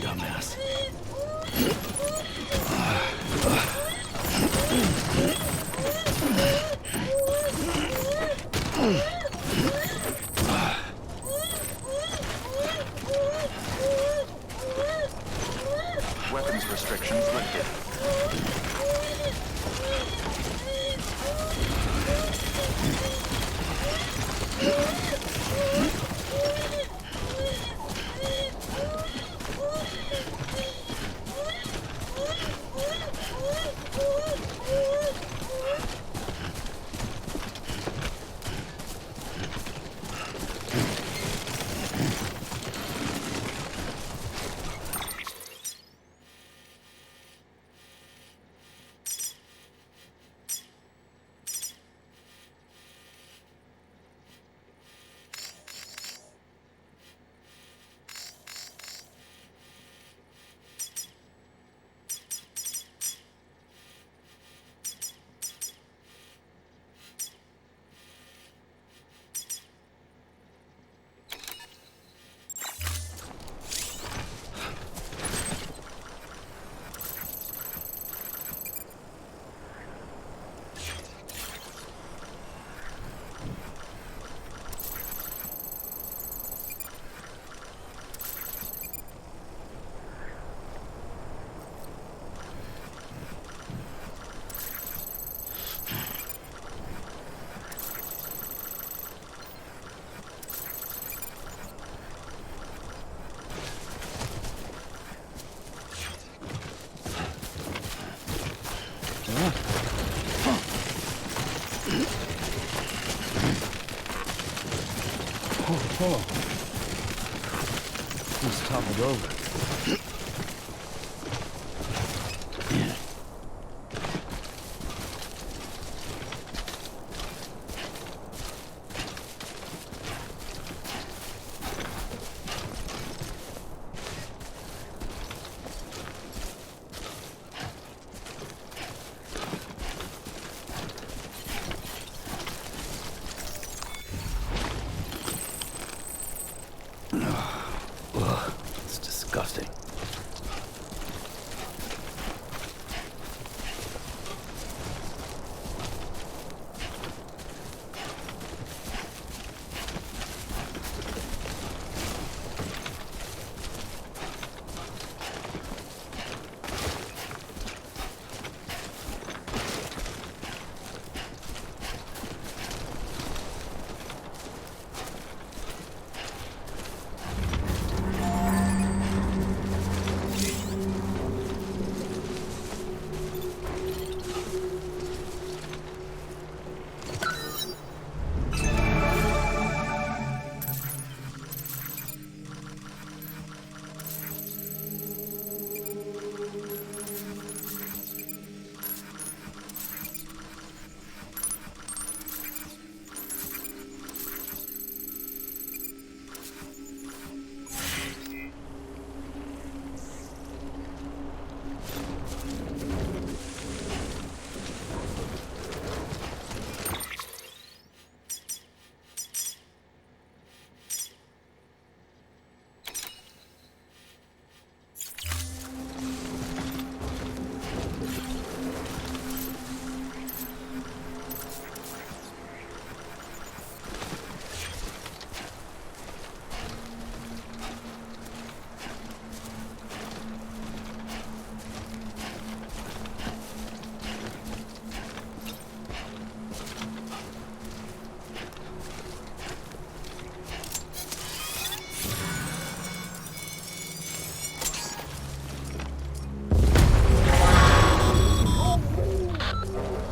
dumbass. Weapons restrictions lifted. Oh. He's toppled over. Ugh, it's disgusting.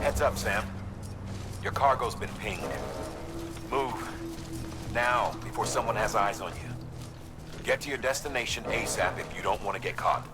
Heads up, Sam. Your cargo's been pinged. Move. Now, before someone has eyes on you. Get to your destination ASAP if you don't want to get caught.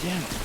Damn it.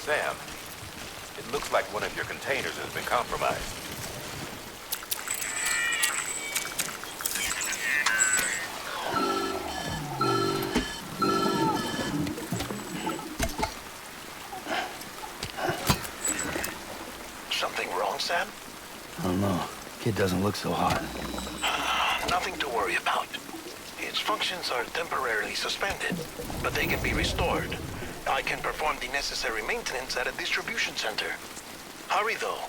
Sam, it looks like one of your containers has been compromised. Something wrong, Sam? I don't know. Kid doesn't look so hot. Nothing to worry about. It Its functions are temporarily suspended, but they can be restored. I can perform the necessary maintenance at a distribution center. Hurry, though.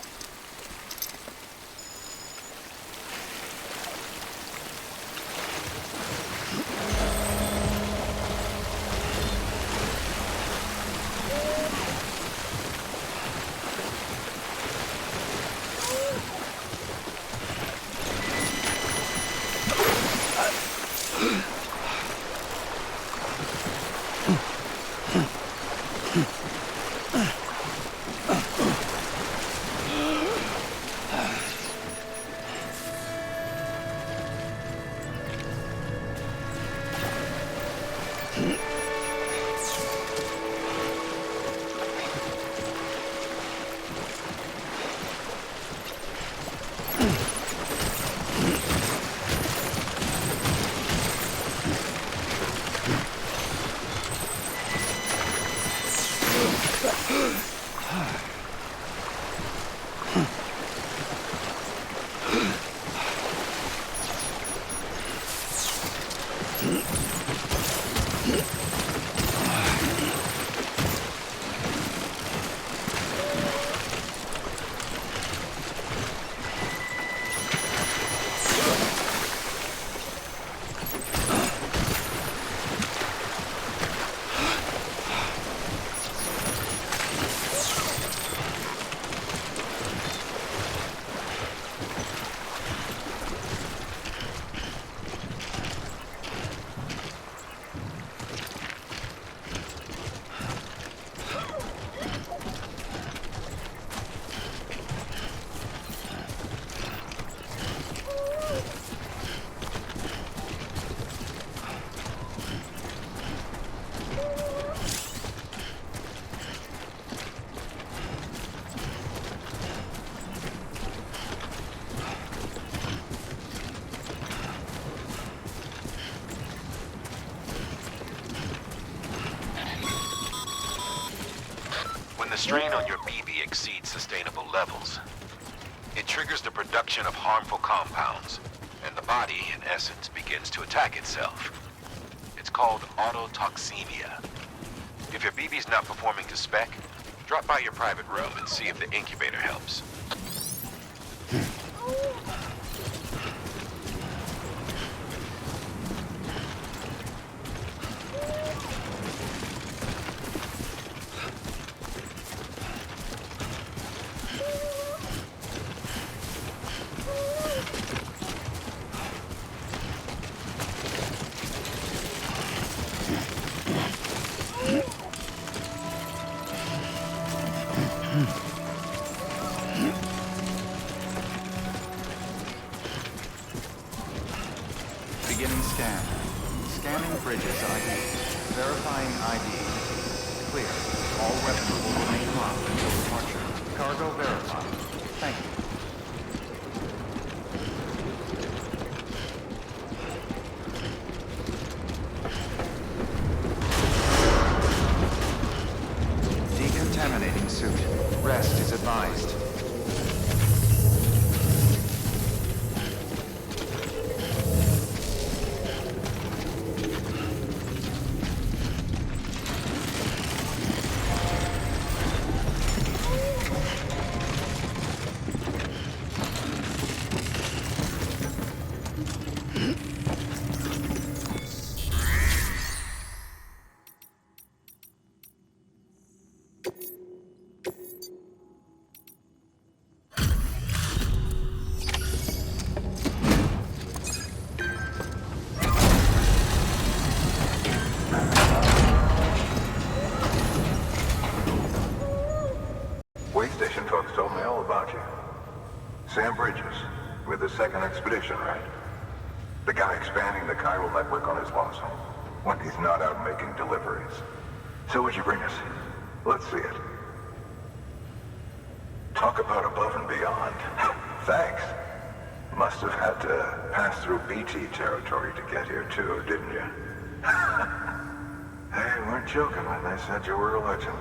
The strain on your BB exceeds sustainable levels. It triggers the production of harmful compounds, and the body, in essence, begins to attack itself. It's called autotoxemia. If your BB's not performing to spec, drop by your private room and see if the incubator helps. Beginning scan. Scanning bridges ID. Verifying ID. Clear. All weapons will remain locked until departure. Cargo verified. Thank you. Decontaminating suit. Rest is advised. With the second expedition, right? The guy expanding the chiral network on his lonesome, when he's not out making deliveries. So what'd you bring us? Let's see it. Talk about above and beyond. Thanks. Must have had to pass through BT territory to get here too, didn't you? They weren't joking when they said you were a legend.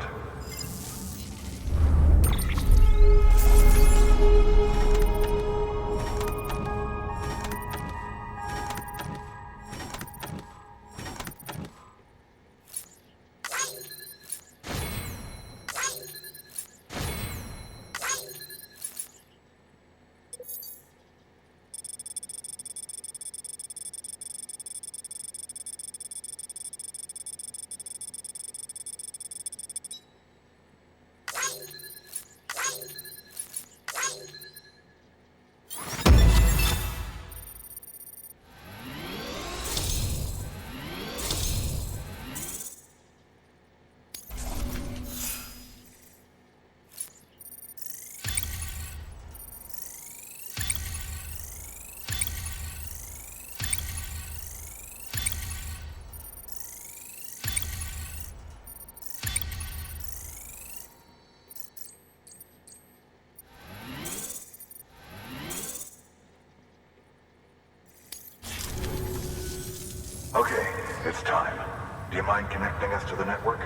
Okay, it's time. Do you mind connecting us to the network?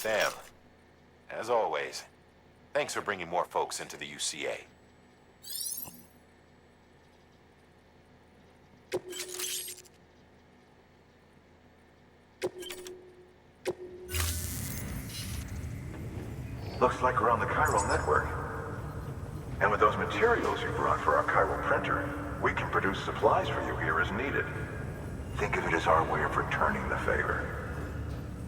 Sam, as always, thanks for bringing more folks into the UCA. Looks like we're on the chiral network. And with those materials you brought for our chiral printer, we can produce supplies for you here as needed. Think of it as our way of returning the favor.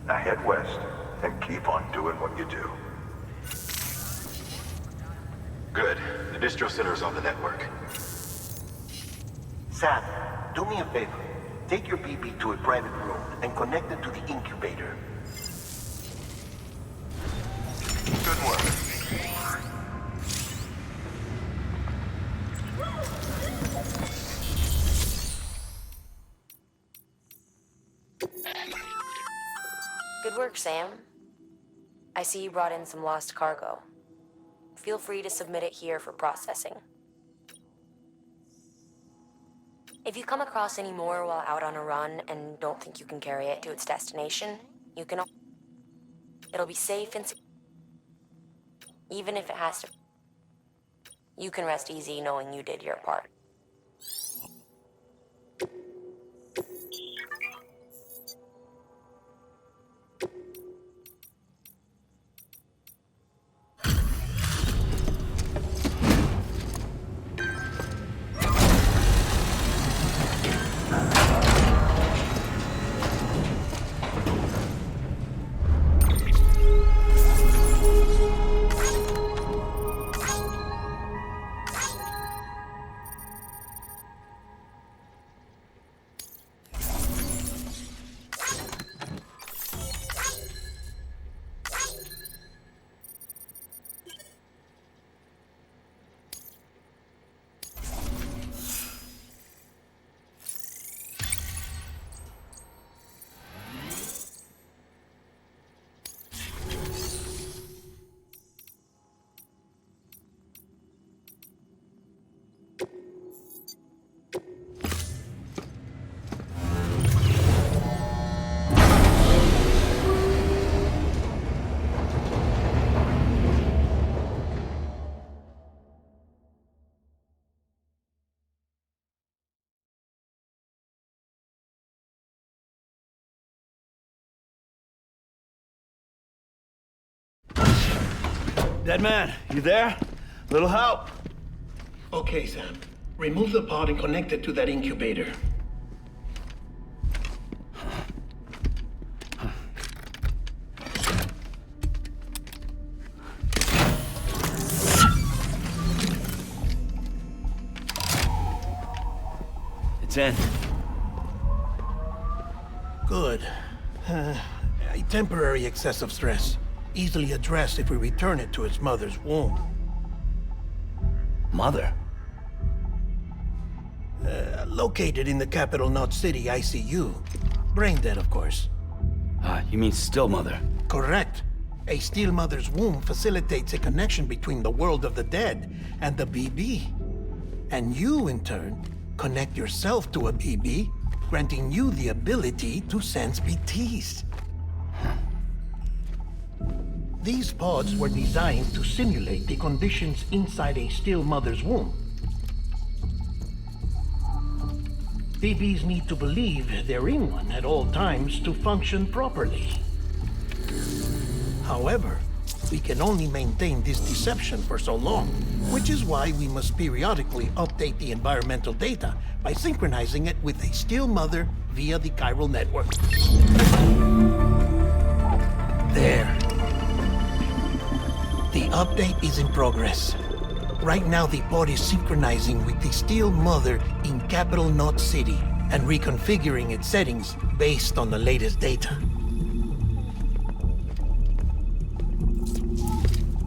Now head west and keep on doing what you do. Good. The distro center is on the network. Sam, do me a favor. Take your BB to a private room and connect it to the incubator. Good work. Good work, Sam. I see you brought in some lost cargo. Feel free to submit it here for processing. If you come across any more while out on a run and don't think you can carry it to its destination, you can... It'll be safe and secure. Even if it has to... You can rest easy knowing you did your part. Dead man, you there? Little help. Okay, Sam. Remove the pod and connect it to that incubator. It's in. Good. A temporary excessive stress. Easily addressed if we return it to its mother's womb. Mother? Located in the capital Knot City ICU. Brain dead, of course. You mean still mother? Correct. A still mother's womb facilitates a connection between the world of the dead and the BB. And you, in turn, connect yourself to a BB, granting you the ability to sense BTs. These pods were designed to simulate the conditions inside a still mother's womb. BBs need to believe they're in one at all times to function properly. However, we can only maintain this deception for so long, which is why we must periodically update the environmental data by synchronizing it with a still mother via the chiral network. There. The update is in progress. Right now, the pod is synchronizing with the Steel Mother in Capital Knot City and reconfiguring its settings based on the latest data.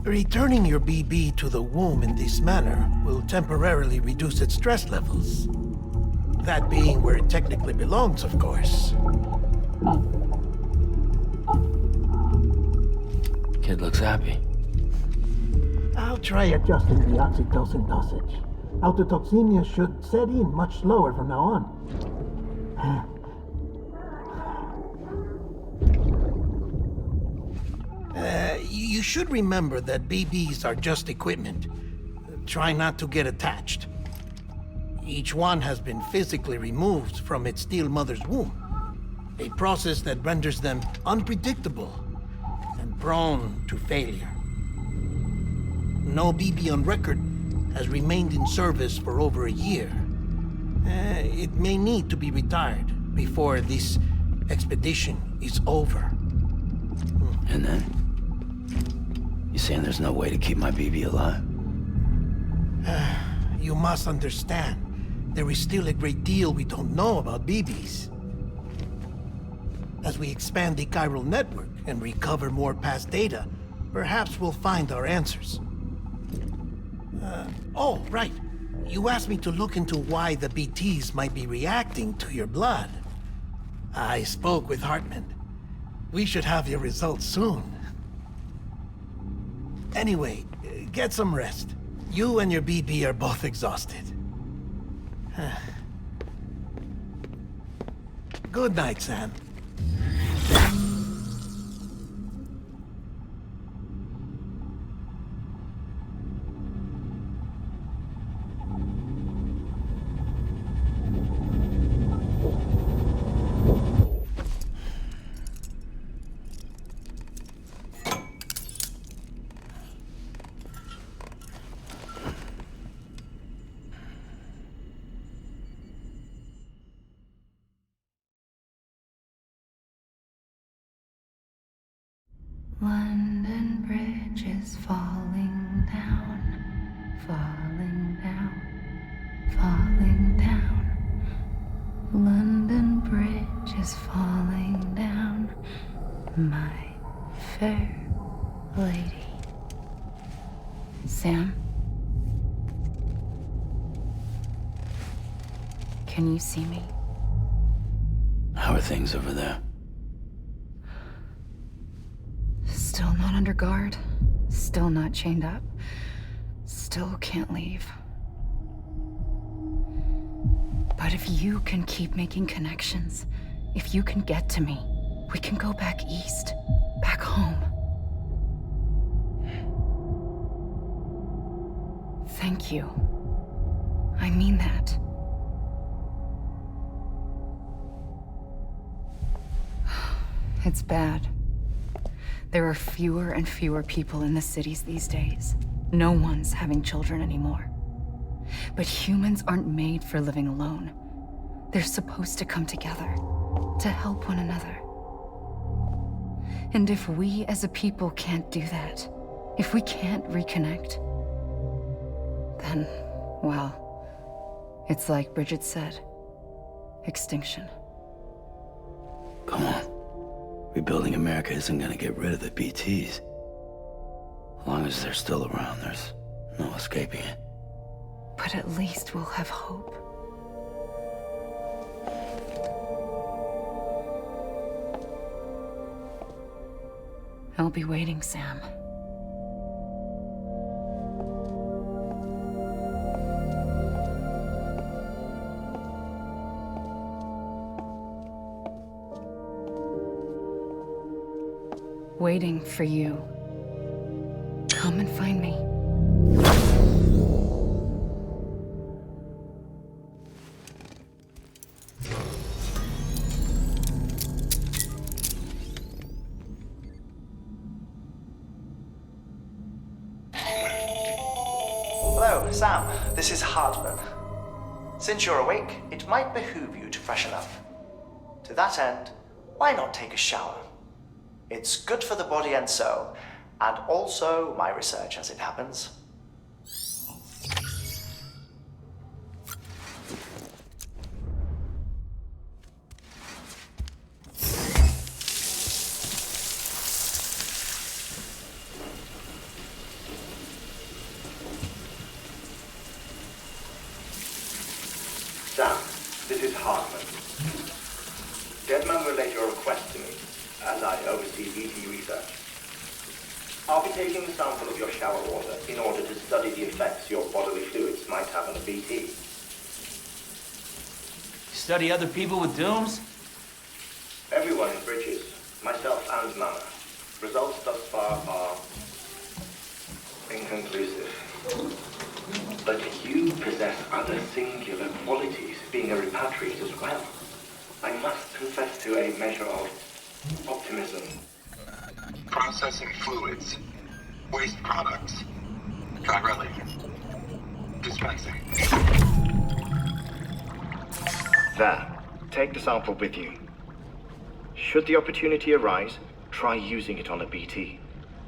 Returning your BB to the womb in this manner will temporarily reduce its stress levels. That being where it technically belongs, of course. Kid looks happy. I'll try adjusting the oxytocin dosage. Autotoxemia should set in much slower from now on. You should remember that BBs are just equipment. Try not to get attached. Each one has been physically removed from its Steel Mother's womb. A process that renders them unpredictable and prone to failure. No BB on record has remained in service for over a year. It may need to be retired before this expedition is over. And then? You saying there's no way to keep my BB alive? You must understand, there is still a great deal we don't know about BBs. As we expand the chiral network and recover more past data, perhaps we'll find our answers. Oh, right. You asked me to look into why the BTs might be reacting to your blood. I spoke with Hartman. We should have your results soon. Anyway, get some rest. You and your BB are both exhausted. Good night, Sam. London Bridge is falling down, falling down, falling down. London Bridge is falling down, my fair lady. Sam? Can you see me? How are things over there? Still not under guard, still not chained up, still can't leave. But if you can keep making connections, if you can get to me, we can go back east, back home. Thank you. I mean that. It's bad. There are fewer and fewer people in the cities these days. No one's having children anymore. But humans aren't made for living alone. They're supposed to come together, to help one another. And if we as a people can't do that, if we can't reconnect, then, well, it's like Bridget said, extinction. Come on. Rebuilding America isn't gonna get rid of the BTs. As long as they're still around, there's no escaping it. But at least we'll have hope. I'll be waiting, Sam. Waiting for you. Come and find me. Hello, Sam. This is Hartman. Since you're awake, it might behoove you to freshen up. To that end, why not take a shower? It's good for the body and soul, and also my research as it happens. Sam, this is Hartman. Deadman relayed your request to me, as I oversee BT research. I'll be taking a sample of your shower water in order to study the effects your bodily fluids might have on a BT. Study other people with dooms? Everyone in Bridges, myself and Mama. Results thus far are inconclusive. But you possess other singular qualities, being a repatriate as well. I must confess to a measure of optimism. Processing fluids. Waste products. Try relic. Dispensing. There. Take the sample with you. Should the opportunity arise, try using it on a BT.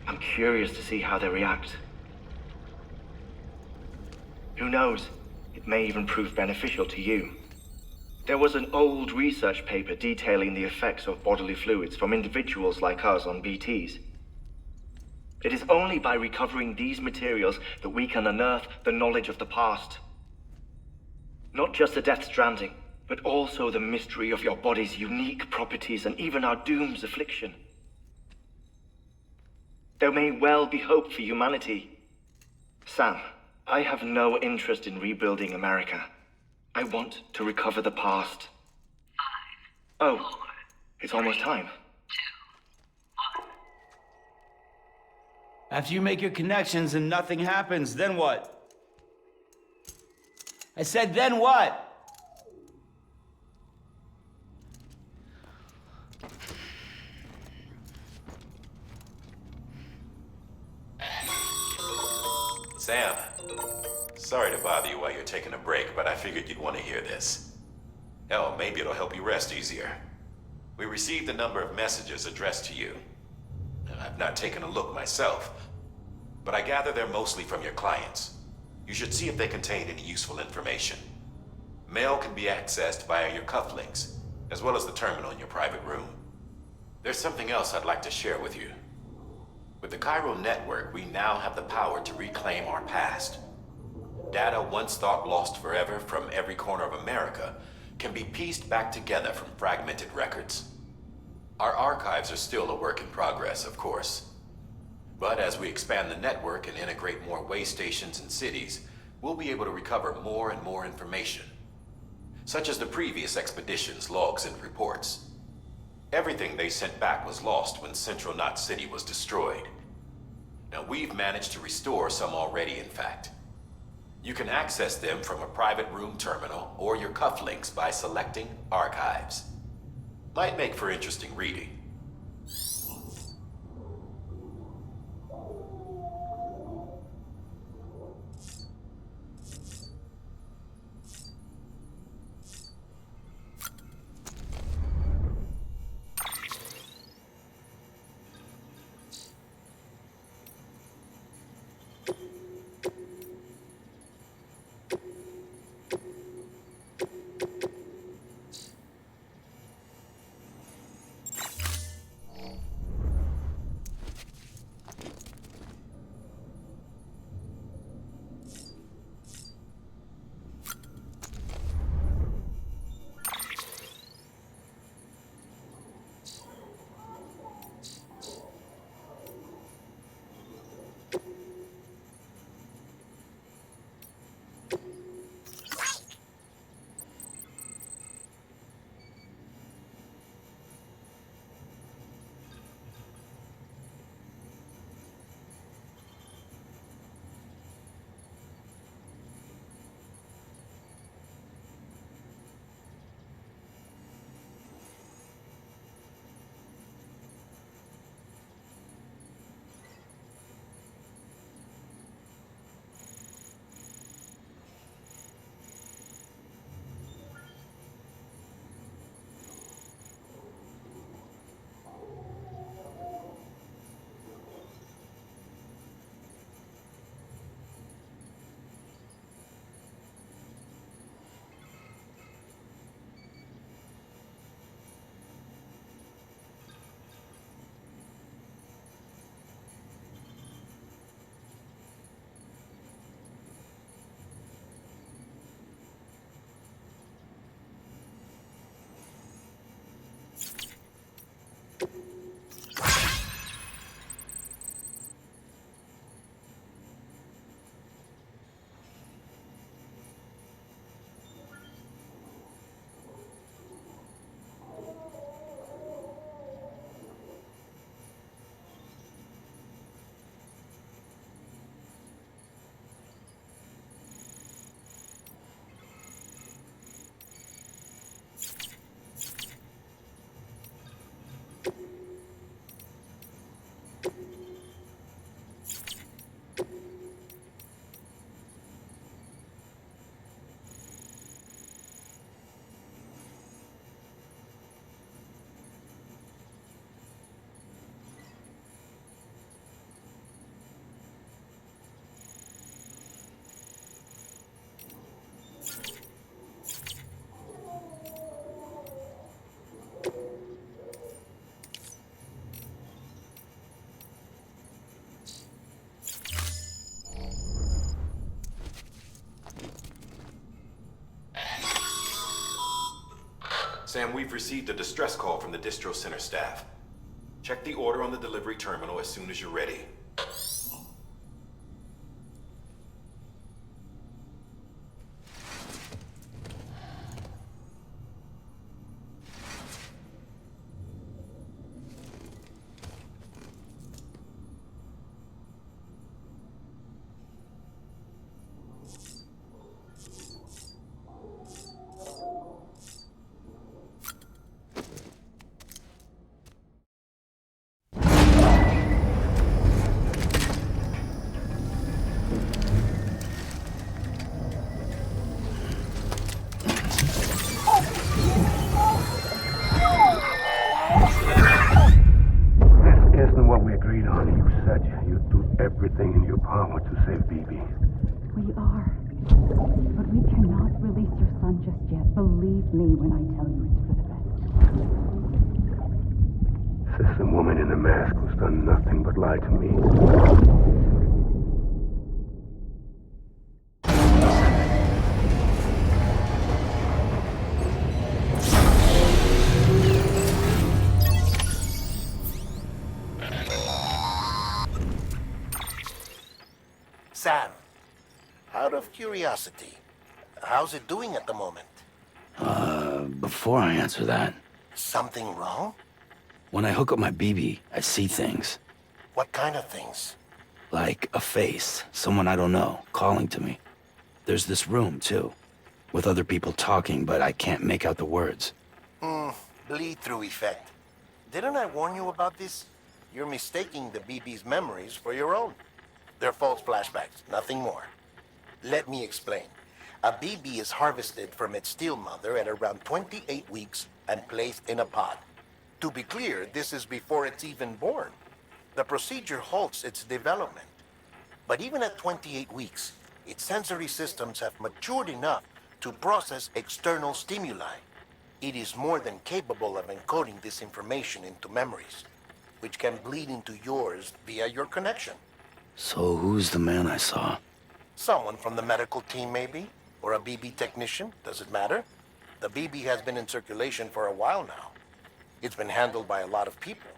I'm curious to see how they react. Who knows? It may even prove beneficial to you. There was an old research paper detailing the effects of bodily fluids from individuals like us on BTs. It is only by recovering these materials that we can unearth the knowledge of the past. Not just the Death Stranding, but also the mystery of your body's unique properties and even our doom's affliction. There may well be hope for humanity. Sam, I have no interest in rebuilding America. I want to recover the past. 5, 4, oh, it's almost time. 2, 1. After you make your connections and nothing happens, then what? I said, then what? Sam, sorry to bother you while you're taking a break, but I figured you'd want to hear this. Hell, maybe it'll help you rest easier. We received a number of messages addressed to you. I've not taken a look myself, but I gather they're mostly from your clients. You should see if they contain any useful information. Mail can be accessed via your cufflinks, as well as the terminal in your private room. There's something else I'd like to share with you. With the chiral network, we now have the power to reclaim our past. Data once thought lost forever from every corner of America can be pieced back together from fragmented records. Our archives are still a work in progress, of course. But as we expand the network and integrate more way stations and cities, we'll be able to recover more and more information, such as the previous expedition's logs and reports. Everything they sent back was lost when Central Knot City was destroyed. Now we've managed to restore some already, in fact. You can access them from a private room terminal or your cufflinks by selecting Archives. Might make for interesting reading. Sam, we've received a distress call from the distro center staff. Check the order on the delivery terminal as soon as you're ready. Everything in your power to save BB. We are. But we cannot release your son just yet. Believe me when I tell you it's for the best. System woman in the mask who's done nothing but lie to me. Sam, out of curiosity, how's it doing at the moment? Before I answer that, Something wrong? when I hook up my BB, I see things. What kind of things? Like a face, someone I don't know, calling to me. There's this room, too, with other people talking, but I can't make out the words. Bleed-through effect. Didn't I warn you about this? You're mistaking the BB's memories for your own. They're false flashbacks, nothing more. Let me explain. A BB is harvested from its steel mother at around 28 weeks and placed in a pod. To be clear, this is before it's even born. The procedure halts its development. But even at 28 weeks, its sensory systems have matured enough to process external stimuli. It is more than capable of encoding this information into memories, which can bleed into yours via your connection. So who's the man I saw? Someone from the medical team, maybe? Or a BB technician? Does it matter? The BB has been in circulation for a while now. It's been handled by a lot of people.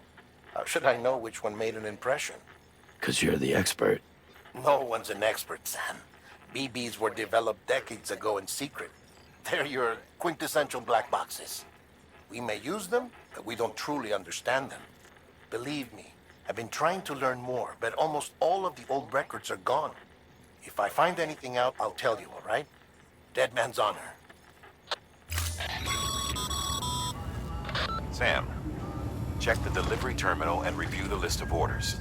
How should I know which one made an impression? 'Cause you're the expert. No one's an expert, Sam. BBs were developed decades ago in secret. They're your quintessential black boxes. We may use them, but we don't truly understand them. Believe me, I've been trying to learn more, but almost all of the old records are gone. If I find anything out, I'll tell you, all right? Dead man's honor. Sam, check the delivery terminal and review the list of orders.